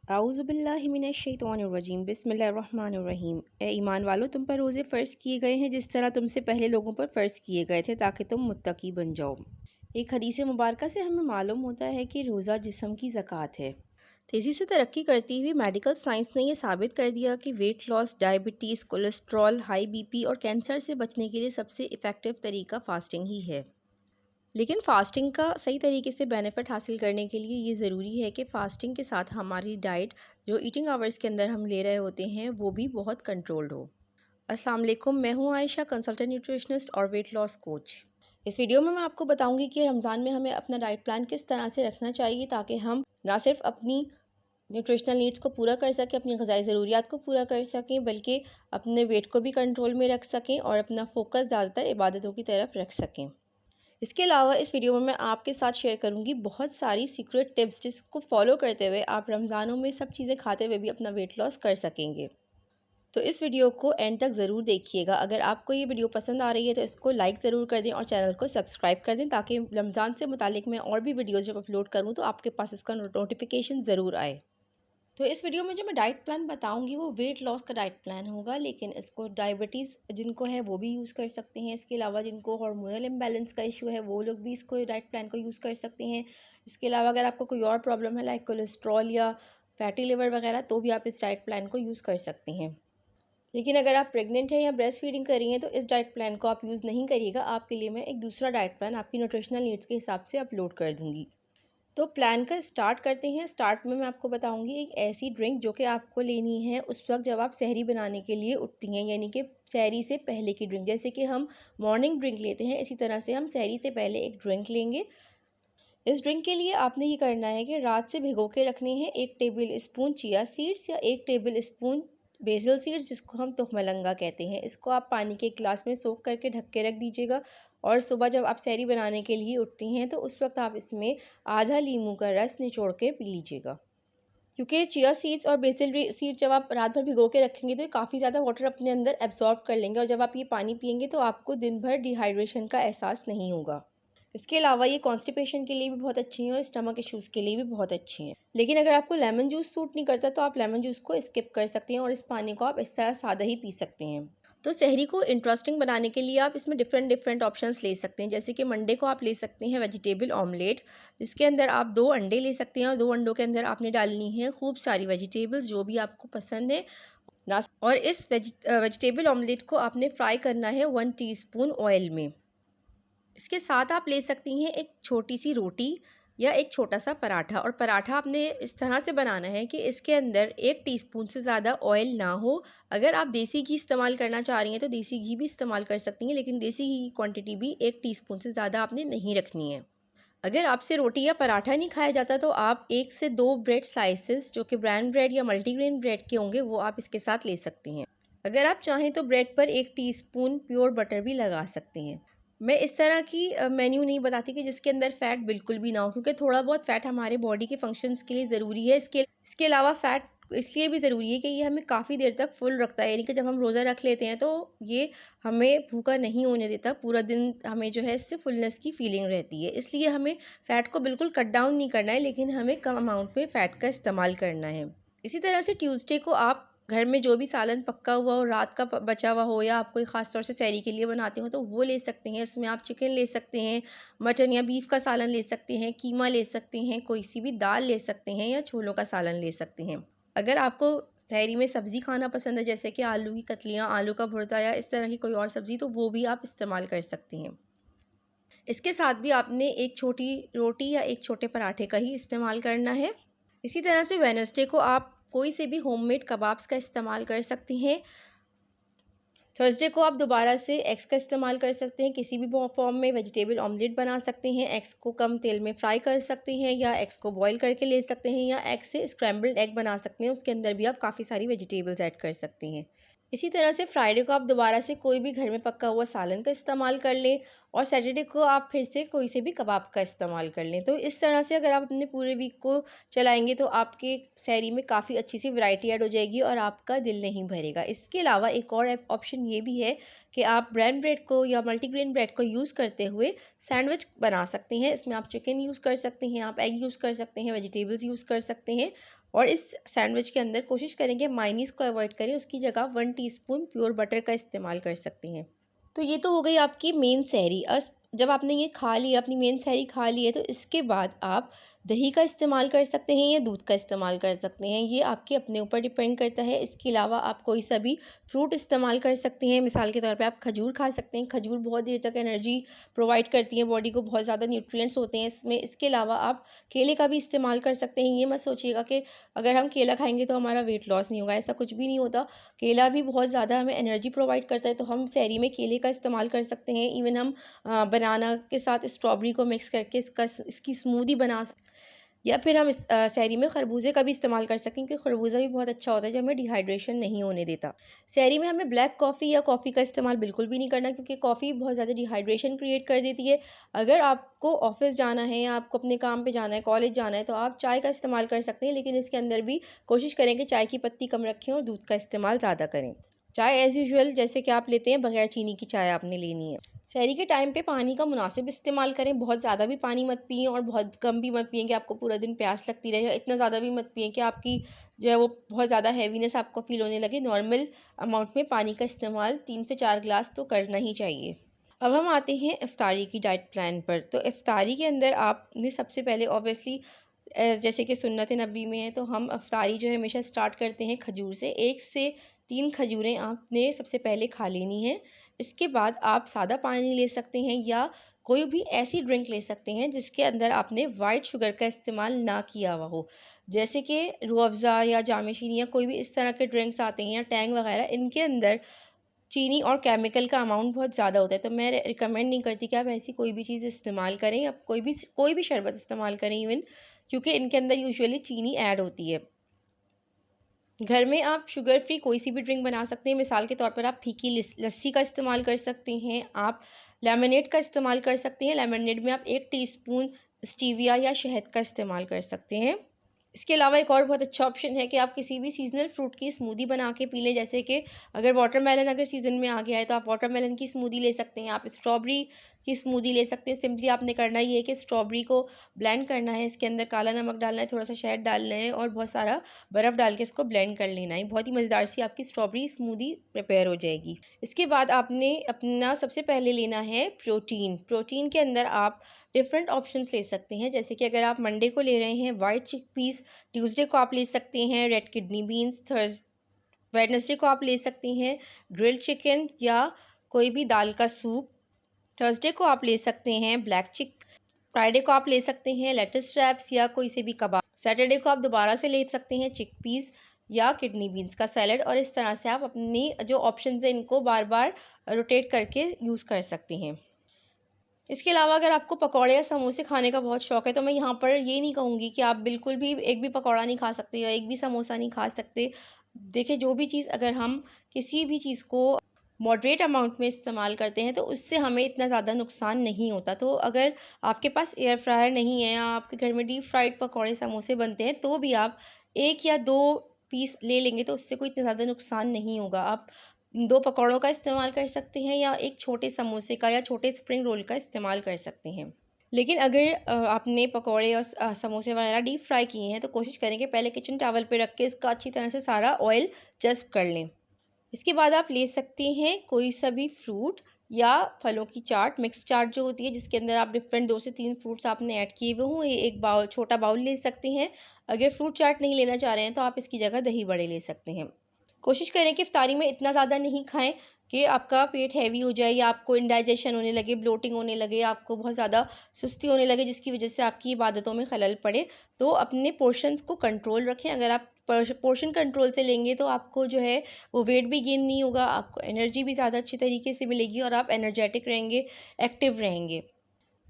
आऊज़ुबिल्लाहिमिनश्शैतानिर्रजीम बिस्मिल्लाहिर्रहमानिर्रहीम। ए ईमान वालों, तुम पर रोज़े फ़र्ज़ किए गए हैं जिस तरह तुमसे पहले लोगों पर फ़र्ज़ किए गए थे ताकि तुम मुत्तकी बन जाओ। एक हदीस मुबारक से हमें मालूम होता है कि रोज़ा जिस्म की ज़कात है। तेज़ी से तरक्की करती हुई मेडिकल साइंस ने यह साबित कर दिया कि weight loss, diabetes, cholesterol, high BP और कैंसर से बचने के लिए सबसे इफ़ेक्टिव तरीका फ़ास्टिंग ही है। लेकिन फ़ास्टिंग का सही तरीके से बेनिफिट हासिल करने के लिए ये ज़रूरी है कि फ़ास्टिंग के साथ हमारी डाइट जो ईटिंग आवर्स के अंदर हम ले रहे होते हैं वो भी बहुत कंट्रोल्ड हो। अस्सलाम वालेकुम, मैं हूँ आयशा, कंसल्टेंट न्यूट्रिशनिस्ट और वेट लॉस कोच। इस वीडियो में मैं आपको बताऊंगी कि रमज़ान में हमें अपना डाइट प्लान किस तरह से रखना चाहिए ताकि हम ना सिर्फ अपनी न्यूट्रिशनल नीड्स को पूरा कर सकें, अपनी ग़िज़ाई ज़रूरियात को पूरा कर सकें, बल्कि अपने वेट को भी कंट्रोल में रख सकें और अपना फोकस ज़्यादातर इबादतों की तरफ रख सकें। इसके अलावा इस वीडियो में मैं आपके साथ शेयर करूंगी बहुत सारी सीक्रेट टिप्स जिसको फॉलो करते हुए आप रमज़ानों में सब चीज़ें खाते हुए भी अपना वेट लॉस कर सकेंगे। तो इस वीडियो को एंड तक ज़रूर देखिएगा। अगर आपको ये वीडियो पसंद आ रही है तो इसको लाइक ज़रूर कर दें और चैनल को सब्सक्राइब कर दें ताकि रमज़ान से मुतालिक मैं और भी वीडियोज़ जब अपलोड करूँ तो आपके पास इसका नोटिफिकेशन ज़रूर आए। तो इस वीडियो में जो मैं डाइट प्लान बताऊंगी वो वेट लॉस का डाइट प्लान होगा, लेकिन इसको डायबिटीज़ जिनको है वो भी यूज़ कर सकते हैं। इसके अलावा जिनको हार्मोनल इम्बैलेंस का इशू है वो लोग भी इसको डाइट प्लान को यूज़ कर सकते हैं। इसके अलावा अगर आपको कोई और प्रॉब्लम है लाइक कोलेस्ट्रॉल या फैटी लिवर वगैरह तो भी आप इस डाइट प्लान को यूज़ कर सकते हैं। लेकिन अगर आप प्रेग्नेंट हैं या ब्रेस्ट फीडिंग कर रही हैं तो इस डाइट प्लान को आप यूज़ नहीं करिएगा। आपके लिए मैं एक दूसरा डाइट प्लान आपकी न्यूट्रिशनल नीड्स के हिसाब से अपलोड कर दूँगी। तो प्लान का स्टार्ट करते हैं। स्टार्ट में मैं आपको बताऊंगी एक ऐसी ड्रिंक जो कि आपको लेनी है उस वक्त जब आप सहरी बनाने के लिए उठती हैं, यानी कि सहरी से पहले की ड्रिंक। जैसे कि हम मॉर्निंग ड्रिंक लेते हैं इसी तरह से हम सहरी से पहले एक ड्रिंक लेंगे। इस ड्रिंक के लिए आपने ये करना है कि रात से भिगो के रखने हैं 1 टेबल स्पून चिया सीड्स या 1 टेबल स्पून बेसल सीड्स जिसको हम तुखमलंगा कहते हैं। इसको आप पानी के गिलास में सोख करके ढक के रख दीजिएगा और सुबह जब आप सहरी बनाने के लिए उठती हैं तो उस वक्त आप इसमें आधा लीमू का रस निचोड़ के पी लीजिएगा। क्योंकि चिया सीड्स और बेसल सीड्स जब आप रात भर भिगो के रखेंगे तो ये काफ़ी ज़्यादा वाटर अपने अंदर एब्जॉर्ब कर लेंगे और जब आप ये पानी पियेंगे तो आपको दिन भर डिहाइड्रेशन का एहसास नहीं होगा। इसके अलावा ये कॉन्स्टिपेशन के लिए भी बहुत अच्छी हैं और स्टमक इश्यूज़ के लिए भी बहुत अच्छी हैं। लेकिन अगर आपको लेमन जूस सूट नहीं करता तो आप लेमन जूस को स्किप कर सकते हैं और इस पानी को आप इस तरह सादा ही पी सकते हैं। तो सहरी को इंटरेस्टिंग बनाने के लिए आप इसमें डिफरेंट डिफरेंट ऑप्शंस ले सकते हैं। जैसे कि मंडे को आप ले सकते हैं वेजिटेबल ऑमलेट, जिसके अंदर आप 2 अंडे ले सकते हैं और 2 अंडों के अंदर आपने डालनी है खूब सारी वेजिटेबल्स जो भी आपको पसंद है। और इस वेजिटेबल ऑमलेट को आपने फ्राई करना है 1 टीस्पून ऑयल में। इसके साथ आप ले सकती हैं एक छोटी सी रोटी या एक छोटा सा पराठा, और पराठा आपने इस तरह से बनाना है कि इसके अंदर 1 टीस्पून से ज़्यादा ऑयल ना हो। अगर आप देसी घी इस्तेमाल करना चाह रही हैं तो देसी घी भी इस्तेमाल कर सकती हैं, लेकिन देसी घी की क्वांटिटी भी 1 टीस्पून से ज़्यादा आपने नहीं रखनी है। अगर आपसे रोटी या पराठा नहीं खाया जाता तो आप 1 से 2 ब्रेड स्लाइसेस जो कि ब्राउन ब्रेड या मल्टीग्रेन ब्रेड के होंगे वो आप इसके साथ ले सकती हैं। अगर आप चाहें तो ब्रेड पर 1 टीस्पून प्योर बटर भी लगा सकती हैं। मैं इस तरह की मेन्यू नहीं बताती कि जिसके अंदर फ़ैट बिल्कुल भी ना हो, क्योंकि थोड़ा बहुत फ़ैट हमारे बॉडी के फंक्शंस के लिए ज़रूरी है। इसके अलावा फ़ैट इसलिए भी ज़रूरी है कि ये हमें काफ़ी देर तक फुल रखता है, यानी कि जब हम रोज़ा रख लेते हैं तो ये हमें भूखा नहीं होने देता। पूरा दिन हमें जो है इससे फुलनेस की फीलिंग रहती है। इसलिए हमें फ़ैट को बिल्कुल कट डाउन नहीं करना है, लेकिन हमें कम अमाउंट में फ़ैट का इस्तेमाल करना है। इसी तरह से ट्यूसडे को आप घर में जो भी सालन पक्का हुआ हो, रात का बचा हुआ हो, या आप कोई ख़ास तौर से सहरी के लिए बनाते हो तो वो ले सकते हैं। इसमें आप चिकन ले सकते हैं, मटन या बीफ का सालन ले सकते हैं, कीमा ले सकते हैं, कोई सी भी दाल ले सकते हैं या छोलों का सालन ले सकते हैं। अगर आपको सहरी में सब्ज़ी खाना पसंद है जैसे कि आलू की कतलियाँ, आलू का भुर्ता या इस तरह की कोई और सब्ज़ी, तो वो भी आप इस्तेमाल कर सकती हैं। इसके साथ भी आपने एक छोटी रोटी या एक छोटे पराठे का ही इस्तेमाल करना है। इसी तरह से वेडनेसडे को आप कोई से भी होममेड कबाब्स का इस्तेमाल कर सकती हैं। थर्सडे को आप दोबारा से एग्स का इस्तेमाल कर सकते हैं, किसी भी फॉर्म में वेजिटेबल ऑमलेट बना सकते हैं। एग्स को कम तेल में फ्राई कर सकते हैं या एग्स को बॉईल करके ले सकते हैं, या एग से स्क्रैम्बल्ड एग बना सकते हैं, उसके अंदर भी आप काफ़ी सारी वेजिटेबल्स ऐड कर सकती हैं। इसी तरह से फ्राइडे को आप दोबारा से कोई भी घर में पका हुआ सालन का इस्तेमाल कर लें और सैटरडे को आप फिर से कोई से भी कबाब का इस्तेमाल कर लें। तो इस तरह से अगर आप अपने पूरे वीक को चलाएंगे तो आपके सहरी में काफ़ी अच्छी सी वैरायटी ऐड हो जाएगी और आपका दिल नहीं भरेगा। इसके अलावा एक और ऑप्शन ये भी है कि आप ब्राउन ब्रेड को या मल्टीग्रेन ब्रेड को यूज़ करते हुए सैंडविच बना सकते हैं। इसमें आप चिकन यूज़ कर सकते हैं, आप एग यूज़ कर सकते हैं, वेजिटेबल्स यूज़ कर सकते हैं और इस सैंडविच के अंदर कोशिश करेंगे मायनीज़ को अवॉइड करें, उसकी जगह 1 टीस्पून प्योर बटर का इस्तेमाल कर सकते हैं। तो ये तो हो गई आपकी मेन सहरी। जब आपने ये खा लिया, अपनी मेन सहरी खा ली है, तो इसके बाद आप दही का इस्तेमाल कर सकते हैं या दूध का इस्तेमाल कर सकते हैं, ये आपके अपने ऊपर डिपेंड करता है। इसके अलावा आप कोई सा भी फ्रूट इस्तेमाल कर सकते हैं। मिसाल के तौर पे आप खजूर खा सकते हैं, खजूर बहुत देर तक एनर्जी प्रोवाइड करती है बॉडी को, बहुत ज़्यादा न्यूट्रिएंट्स होते हैं इसमें। इसके अलावा आप केले का भी इस्तेमाल कर सकते हैं। ये मत सोचिएगा कि अगर हम केला खाएंगे तो हमारा वेट लॉस नहीं होगा, ऐसा कुछ भी नहीं होता। केला भी बहुत ज़्यादा हमें एनर्जी प्रोवाइड करता है, तो हम सहरी में केले का इस्तेमाल कर सकते हैं। इवन हम बनाना के साथ स्ट्रॉबेरी को मिक्स करके इसकी स्मूदी या फिर हम सहरी में खरबूजे का भी इस्तेमाल कर सकते हैं, क्योंकि खरबूजा भी बहुत अच्छा होता है जो हमें डिहाइड्रेशन नहीं होने देता। सहरी में हमें ब्लैक कॉफ़ी या कॉफ़ी का इस्तेमाल बिल्कुल भी नहीं करना, क्योंकि कॉफ़ी बहुत ज़्यादा डिहाइड्रेशन क्रिएट कर देती है। अगर आपको ऑफिस जाना है या आपको अपने काम पे जाना है, कॉलेज जाना है, तो आप चाय का इस्तेमाल कर सकते हैं, लेकिन इसके अंदर भी कोशिश करें कि चाय की पत्ती कम रखें और दूध का इस्तेमाल ज़्यादा करें। चाय एज़ यूजुअल जैसे कि आप लेते हैं, बगैर चीनी की चाय आपने लेनी है। सहरी के टाइम पे पानी का मुनासिब इस्तेमाल करें, बहुत ज़्यादा भी पानी मत पिएँ और बहुत कम भी मत पिएँ कि आपको पूरा दिन प्यास लगती रहे, इतना ज़्यादा भी मत पिएँ कि आपकी जो है वो बहुत ज़्यादा हैवीनेस आपको फ़ील होने लगे। नॉर्मल अमाउंट में पानी का इस्तेमाल 3 से 4 गिलास तो करना ही चाहिए। अब हम आते हैं इफ्तारी की डाइट प्लान पर। तो इफ्तारी के अंदर आपने सबसे पहले ऑब्वियसली जैसे कि सुन्नत नबी में है, तो हम इफ्तारी जो है हमेशा स्टार्ट करते हैं खजूर से। 1 से 3 खजूरें आपने सबसे पहले खा लेनी है। इसके बाद आप सादा पानी ले सकते हैं या कोई भी ऐसी ड्रिंक ले सकते हैं जिसके अंदर आपने वाइट शुगर का इस्तेमाल ना किया हुआ हो। जैसे कि रूह अफ़ज़ा या जाम चीनी या कोई भी इस तरह के ड्रिंक्स आते हैं या टैंग वगैरह, इनके अंदर चीनी और केमिकल का अमाउंट बहुत ज़्यादा होता है, तो मैं रिकमेंड नहीं करती कि आप ऐसी कोई भी चीज़ इस्तेमाल करें या कोई भी शरबत इस्तेमाल करें इवन, क्योंकि इनके अंदर यूजुअली चीनी ऐड होती है। घर में आप शुगर फ्री कोई सी भी ड्रिंक बना सकते हैं। मिसाल के तौर पर आप फीकी लस्सी का इस्तेमाल कर सकते हैं, आप लेमनेड का इस्तेमाल कर सकते हैं। लेमनेड में आप 1 टीस्पून स्टीविया या शहद का इस्तेमाल कर सकते हैं। इसके अलावा एक और बहुत अच्छा ऑप्शन है कि आप किसी भी सीज़नल फ्रूट की स्मूदी बना के पी लें। जैसे कि अगर वाटरमेलन अगर सीज़न में आ गया है, तो आप वाटरमेलन की स्मूदी ले सकते हैं, आप स्ट्रॉबेरी की स्मूदी ले सकते हैं। सिंपली आपने करना ये है कि स्ट्रॉबेरी को ब्लेंड करना है, इसके अंदर काला नमक डालना है, थोड़ा-सा शहद डालना है और बहुत सारा बर्फ़ डाल के इसको ब्लेंड कर लेना है। बहुत ही मज़ेदार सी आपकी स्ट्रॉबेरी स्मूदी प्रिपेयर हो जाएगी। इसके बाद आपने अपना सबसे पहले लेना है प्रोटीन। प्रोटीन के अंदर आप डिफरेंट ऑप्शंस ले सकते हैं। जैसे कि अगर आप मंडे को ले रहे हैं व्हाइट चिकपीस, ट्यूसडे को आप ले सकते हैं रेड किडनी बीन्स, वेडनेसडे को आप ले सकते हैं ग्रिल्ड चिकन या कोई भी दाल का सूप, थर्सडे को आप ले सकते हैं ब्लैक चिक, फ्राइडे को आप ले सकते हैं लेट्स रैप्स या कोई से भी कबाब, सैटरडे को आप दोबारा से ले सकते हैं चिकपीस या किडनी बीन्स का सैलड। और इस तरह से आप अपनी जो ऑप्शंस हैं इनको बार बार रोटेट करके यूज़ कर सकते हैं। इसके अलावा अगर आपको पकौड़े या समोसे खाने का बहुत शौक है, तो मैं यहाँ पर ये नहीं कहूँगी कि आप बिल्कुल भी एक भी पकौड़ा नहीं खा सकते या एक भी समोसा नहीं खा सकते। देखिए, जो भी चीज़ अगर हम किसी भी चीज़ को मॉडरेट अमाउंट में इस्तेमाल करते हैं, तो उससे हमें इतना ज़्यादा नुकसान नहीं होता। तो अगर आपके पास एयर फ्रायर नहीं है या आपके घर में डीप फ्राइड पकौड़े समोसे बनते हैं, तो भी आप 1 या 2 पीस ले लेंगे, तो उससे कोई इतना ज़्यादा नुकसान नहीं होगा। आप 2 पकौड़ों का इस्तेमाल कर सकते हैं या एक छोटे समोसे का या छोटे स्प्रिंग रोल का इस्तेमाल कर सकते हैं। लेकिन अगर आपने पकौड़े और समोसे वगैरह डीप फ्राई किए हैं, तो कोशिश करें कि पहले किचन टॉवल पे रख के इसका अच्छी तरह से सारा ऑयल जज़्ब कर लें। इसके बाद आप ले सकते हैं कोई सा भी फ्रूट या फलों की चाट, मिक्स चाट जो होती है, जिसके अंदर आप डिफरेंट 2 से 3 फ्रूट्स आपने ऐड किए हुए हों, ये एक बाउल छोटा बाउल ले सकते हैं। अगर फ्रूट चाट नहीं लेना चाह रहे हैं, तो आप इसकी जगह दही बड़े ले सकते हैं। कोशिश करें कि इफ्तारी में इतना ज़्यादा नहीं खाएँ कि आपका पेट हैवी हो जाए या आपको इंडाइजेशन होने लगे, ब्लोटिंग होने लगे, आपको बहुत ज़्यादा सुस्ती होने लगे, जिसकी वजह से आपकी इबादतों में खलल पड़े। तो अपने पोर्शंस को कंट्रोल रखें। अगर आप पोर्शन कंट्रोल से लेंगे, तो आपको जो है वो वेट भी गेन नहीं होगा, आपको एनर्जी भी ज़्यादा अच्छी तरीके से मिलेगी और आप एनर्जेटिक रहेंगे, एक्टिव रहेंगे।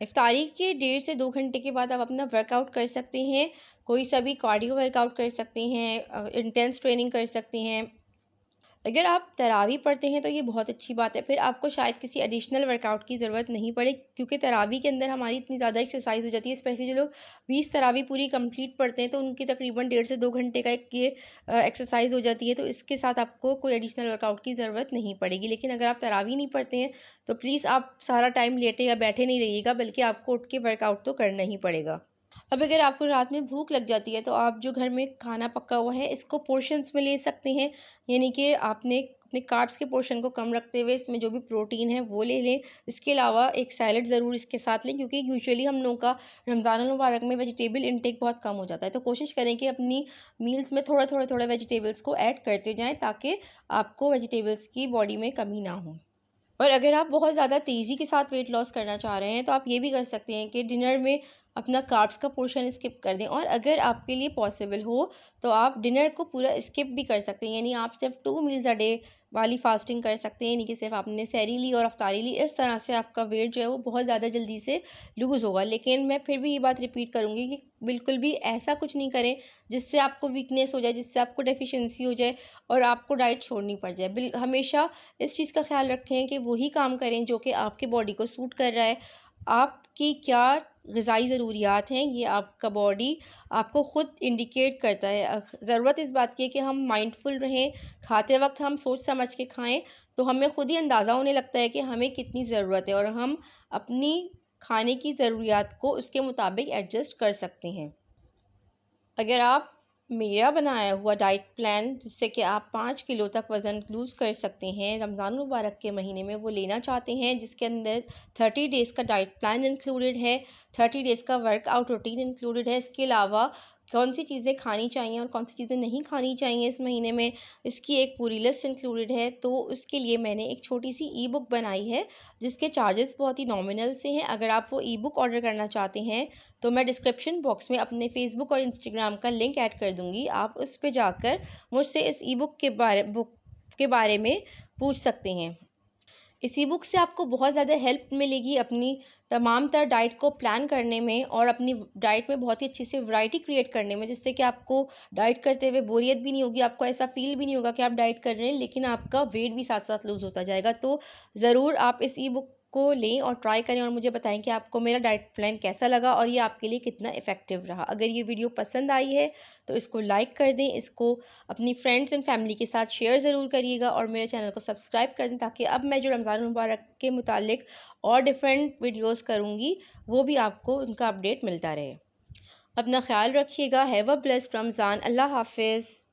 इफ्तारी के 1.5 से 2 घंटे के बाद आप अपना वर्कआउट कर सकते हैं। कोई सा भी कार्डियो वर्कआउट कर सकते हैं, इंटेंस ट्रेनिंग कर सकते हैं। अगर आप तरावी पढ़ते हैं, तो ये बहुत अच्छी बात है, फिर आपको शायद किसी एडिशनल वर्कआउट की ज़रूरत नहीं पड़े, क्योंकि तरावी के अंदर हमारी इतनी ज़्यादा एक्सरसाइज हो जाती है। स्पेशली जो लोग 20 तरावी पूरी कंप्लीट पढ़ते हैं, तो उनकी तकरीबन 1.5 से 2 घंटे का एक ये एक्सरसाइज हो जाती है, तो इसके साथ आपको कोई एडिशनल वर्कआउट की ज़रूरत नहीं पड़ेगी। लेकिन अगर आप तरावी नहीं पढ़ते हैं, तो प्लीज़ आप सारा टाइम लेटे या बैठे नहीं रहिएगा, बल्कि आपको उठ के वर्कआउट तो करना ही पड़ेगा। अब अगर आपको रात में भूख लग जाती है तो आप जो घर में खाना पका हुआ है इसको पोर्शंस में ले सकते हैं। यानी कि आपने अपने कार्ब्स के पोर्शन को कम रखते हुए इसमें जो भी प्रोटीन है वो ले लें। इसके अलावा एक सैलेड ज़रूर इसके साथ लें, क्योंकि यूजुअली हम लोगों का रमज़ान अल मुबारक में वेजिटेबल इंटेक बहुत कम हो जाता है। तो कोशिश करें कि अपनी मील्स में थोड़ा-थोड़ा वेजिटेबल्स को ऐड करते जाएँ, ताकि आपको वेजिटेबल्स की बॉडी में कमी ना हो। और अगर आप बहुत ज़्यादा तेज़ी के साथ वेट लॉस करना चाह रहे हैं, तो आप ये भी कर सकते हैं कि डिनर में अपना कार्ब्स का पोर्शन स्किप कर दें। और अगर आपके लिए पॉसिबल हो, तो आप डिनर को पूरा स्किप भी कर सकते हैं। यानी आप सिर्फ़ 2 मील्स अ डे वाली फ़ास्टिंग कर सकते हैं, यानी कि सिर्फ़ आपने सहरी ली और अफ़्तारी ली। इस तरह से आपका वेट जो है वो बहुत ज़्यादा जल्दी से लूज़ होगा। लेकिन मैं फिर भी ये बात रिपीट करूँगी कि बिल्कुल भी ऐसा कुछ नहीं करें जिससे आपको वीकनेस हो जाए, जिससे आपको डेफ़िशिएंसी हो जाए और आपको डाइट छोड़नी पड़ जाए। हमेशा इस चीज़ का ख़्याल रखें कि वही काम करें जो कि आपकी बॉडी को सूट कर रहा है। आपकी क्या ग़िज़ाई ज़रूरियात हैं, ये आपका बॉडी आपको खुद इंडिकेट करता है। ज़रूरत इस बात की है कि हम माइंडफुल रहें, खाते वक़्त हम सोच समझ के खाएँ, तो हमें खुद ही अंदाज़ा होने लगता है कि हमें कितनी ज़रूरत है और हम अपनी खाने की ज़रूरियात को उसके मुताबिक एडजस्ट कर सकते हैं। अगर आप मेरा बनाया हुआ डाइट प्लान, जिससे कि आप 5 किलो तक वज़न लूज़ कर सकते हैं, रमज़ान मुबारक के महीने में वो लेना चाहते हैं, जिसके अंदर 30 डेज़ का डाइट प्लान इंक्लूडेड है, 30 डेज़ का वर्कआउट रूटीन इंक्लूडेड है। इसके अलावा कौन-सी चीज़ें खानी चाहिए और कौन-सी चीज़ें नहीं खानी चाहिए इस महीने में, इसकी एक पूरी लिस्ट इंक्लूडेड है। तो उसके लिए मैंने एक छोटी-सी ई बुक बनाई है, जिसके चार्जेस बहुत ही नॉमिनल से हैं। अगर आप वो ई बुक ऑर्डर करना चाहते हैं, तो मैं डिस्क्रिप्शन बॉक्स में अपने फ़ेसबुक और इंस्टाग्राम का लिंक ऐड कर दूँगी। आप उस पे जाकर मुझसे इस बुक के बारे में पूछ सकते हैं। इस ई बुक से आपको बहुत ज़्यादा हेल्प मिलेगी अपनी तमाम तर डाइट को प्लान करने में और अपनी डाइट में बहुत ही अच्छे से वैरायटी क्रिएट करने में, जिससे कि आपको डाइट करते हुए बोरियत भी नहीं होगी, आपको ऐसा फ़ील भी नहीं होगा कि आप डाइट कर रहे हैं, लेकिन आपका वेट भी साथ-साथ लूज़ होता जाएगा। तो ज़रूर आप इस ई बुक को लें और ट्राई करें और मुझे बताएँ कि आपको मेरा डाइट प्लान कैसा लगा और ये आपके लिए कितना इफ़ेक्टिव रहा। अगर ये वीडियो पसंद आई है, तो इसको लाइक कर दें, इसको अपनी फ्रेंड्स एंड फैमिली के साथ शेयर ज़रूर करिएगा और मेरे चैनल को सब्सक्राइब कर दें, ताकि अब मैं जो रमज़ान मुबारक के मुतालिक और डिफरेंट वीडियोस करूँगी, वो भी आपको उनका अपडेट मिलता रहे। अपना ख़्याल रखिएगा। Have a blessed Ramzan. अल्लाह हाफ़िज़।